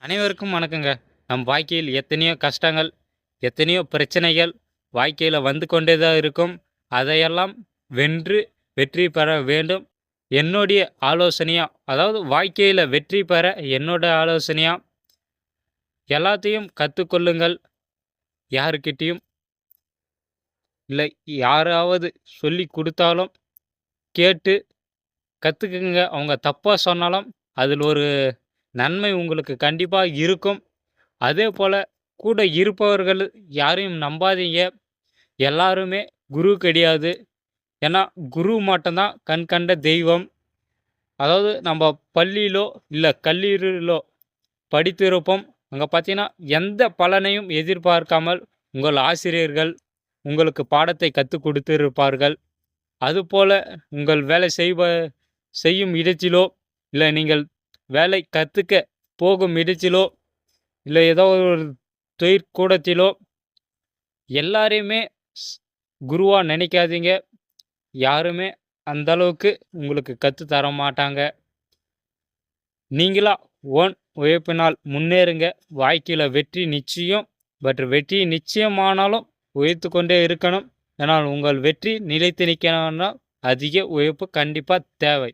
அனைவருக்கும் வணக்கங்க. நம் வாழ்க்கையில் எத்தனையோ கஷ்டங்கள், எத்தனையோ பிரச்சனைகள் வாழ்க்கையில வந்து கொண்டே தான் இருக்கும். அதையெல்லாம் வென்று வெற்றி பெற வேண்டும். என்னுடைய ஆலோசனையா, அதாவது வாழ்க்கையில வெற்றி பெற என்னோட ஆலோசனையா, எல்லாத்தையும் கத்துக்கொள்ளுங்கள். யாருக்கிட்டயும் இல்ல யாராவது சொல்லிக் குடுத்தாலும் கேட்டு கத்துக்குங்க. அவங்க தப்பா சொன்னாலும் அதில் ஒரு நன்மை உங்களுக்கு கண்டிப்பா இருக்கும். அதேபோல கூட இருப்பவர்கள் யாரையும் நம்பாதீங்க. எல்லாருமே குரு கிடையாது. ஏன்னா, குரு மட்டும் தான் கண் கண்ட தெய்வம். அதாவது நம்ம பள்ளியிலோ, இல்ல கல்லூரியிலோ படித்திருப்போம். அங்க பார்த்தீங்கன்னா, எந்த பலனையும் எதிர்பார்க்காமல் உங்கள் ஆசிரியர்கள் உங்களுக்கு பாடத்தை கத்துக் கொடுத்திருப்பார்கள். அதுபோல உங்கள் வேலை செய்யும் இடத்திலோ, இல்ல நீங்கள் வேலை கத்துக்க போகும் இடத்திலோ, இல்ல ஏதோ ஒரு தொழிற்கூடத்திலோ எல்லாரையுமே ஸ் குருவா நினைக்காதீங்க. யாருமே அந்த அளவுக்கு உங்களுக்கு கத்து தர மாட்டாங்க. நீங்களா ஓன் உழைப்பினால் முன்னேறுங்க. வாழ்க்கையில வெற்றி நிச்சயம். பட் வெற்றி நிச்சயமானாலும் உழைத்து கொண்டே இருக்கணும். ஆனால் உங்கள் வெற்றி நிலைத்து நிற்கணும்னா அதிக உழைப்பு கண்டிப்பா தேவை.